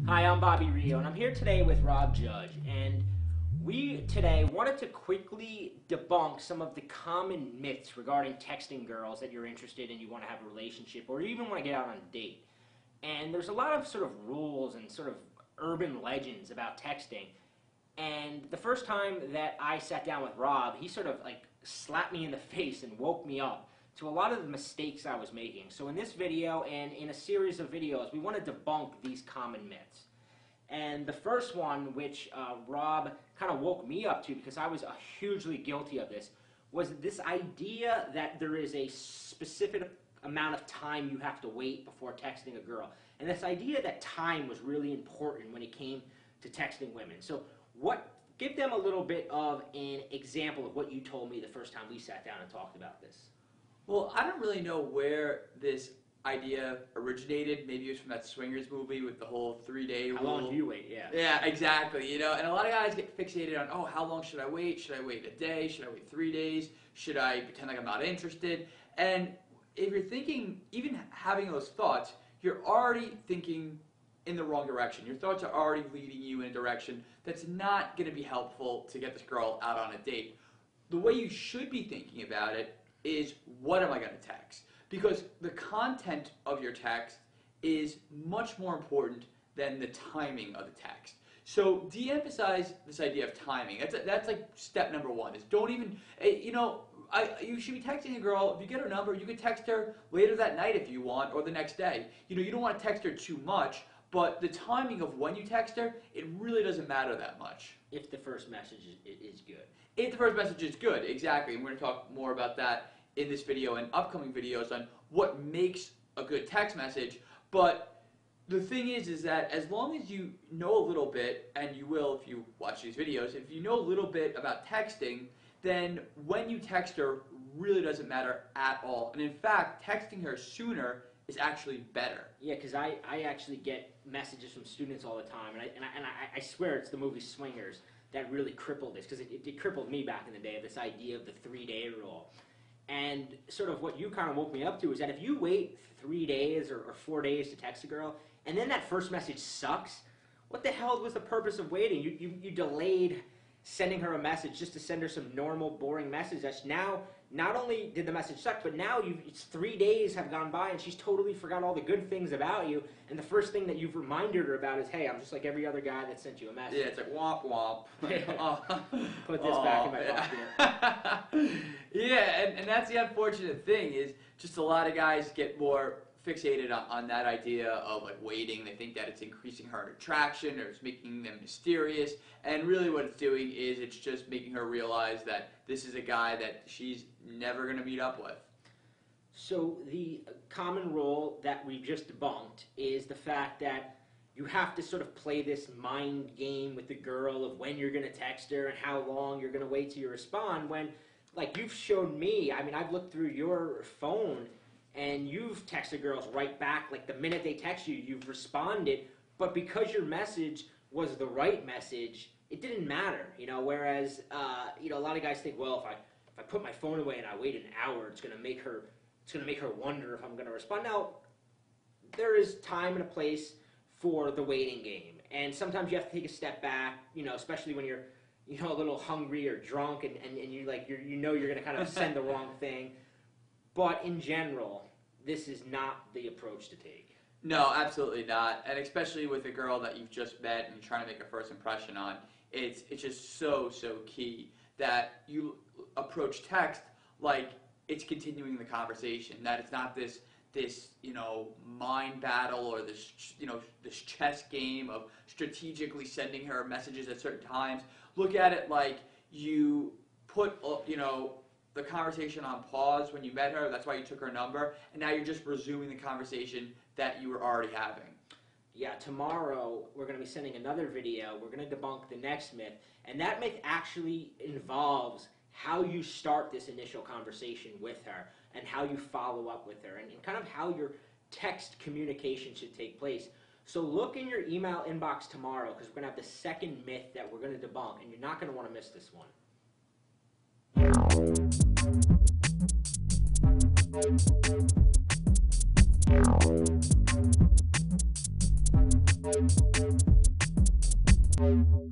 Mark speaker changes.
Speaker 1: Hi, I'm Bobby Rio, and I'm here today with Rob Judge, and we today wanted to quickly debunk some of the common myths regarding texting girls that you're interested in, you want to have a relationship, or you even want to get out on a date. And there's a lot of sort of rules and sort of urban legends about texting. And the first time that I sat down with Rob, he sort of like slapped me in the face and woke me up to a lot of the mistakes I was making. So in this video and in a series of videos, we want to debunk these common myths. And the first one, which Rob kind of woke me up to because I was hugely guilty of this, was this idea that there is a specific amount of time you have to wait before texting a girl. And this idea that time was really important when it came to texting women. So give them a little bit of an example of what you told me the first time we sat down and talked about this.
Speaker 2: Well, I don't really know where this idea originated. Maybe it was from that Swingers movie with the whole 3-day rule.
Speaker 1: How long do you wait? Yeah.
Speaker 2: Yeah, exactly. You know, and a lot of guys get fixated on, oh, how long should I wait? Should I wait a day? Should I wait 3 days? Should I pretend like I'm not interested? And if you're thinking, even having those thoughts, you're already thinking in the wrong direction. Your thoughts are already leading you in a direction that's not going to be helpful to get this girl out on a date. The way you should be thinking about it is, what am I going to text? Because the content of your text is much more important than the timing of the text. So de-emphasize this idea of timing. That's like step number one, is don't even, you should be texting a girl. If you get her number, you can text her later that night if you want, or the next day. You don't want to text her too much, but the timing of when you text her, it really doesn't matter that much.
Speaker 1: If the first message is good.
Speaker 2: If the first message is good, exactly. And we're going to talk more about that in this video and upcoming videos on what makes a good text message. But the thing is that as long as you know a little bit, and you will if you watch these videos, if you know a little bit about texting, then when you text her really doesn't matter at all. And in fact, texting her sooner is actually better.
Speaker 1: Yeah, because I actually get messages from students all the time, and I swear it's the movie Swingers that really crippled this, because it crippled me back in the day, this idea of the 3-day rule. And sort of what you kind of woke me up to is that if you wait 3 days or 4 days to text a girl, and then that first message sucks, what the hell was the purpose of waiting? You delayed sending her a message just to send her some normal, boring message. That's now, not only did the message suck, but now it's 3 days have gone by and she's totally forgot all the good things about you, and the first thing that you've reminded her about is, hey, I'm just like every other guy that sent you a message.
Speaker 2: Yeah, it's like womp womp.
Speaker 1: Put this back in my pocket.
Speaker 2: Yeah, and that's the unfortunate thing, is just a lot of guys get more fixated on that idea of like waiting. They think that it's increasing her attraction, or it's making them mysterious, and really what it's doing is it's just making her realize that this is a guy that she's never going to meet up with.
Speaker 1: So the common rule that we just debunked is the fact that you have to sort of play this mind game with the girl of when you're going to text her and how long you're going to wait till you respond, when, like you've shown me, I mean, I've looked through your phone and you've texted girls right back, like the minute they text you, you've responded, but because your message was the right message, it didn't matter, whereas, a lot of guys think, well, if I put my phone away and I wait an hour, it's going to make her wonder if I'm going to respond. Now, there is time and a place for the waiting game, and sometimes you have to take a step back, especially when you're, a little hungry or drunk, and you're going to kind of send the wrong thing. But in general, this is not the approach to take.
Speaker 2: No, absolutely not. And especially with a girl that you've just met and you're trying to make a first impression on, it's just so key that you approach text like it's continuing the conversation, that it's not this mind battle, or this this chess game of strategically sending her messages at certain times. Look at it like you put the conversation on pause when you met her. That's why you took her number, and now you're just resuming the conversation that you were already having.
Speaker 1: Yeah, tomorrow we're going to be sending another video. We're going to debunk the next myth, and that myth actually involves how you start this initial conversation with her and how you follow up with her, and kind of how your text communication should take place. So look in your email inbox tomorrow, because we're going to have the second myth that we're going to debunk, and you're not going to want to miss this one. Bye.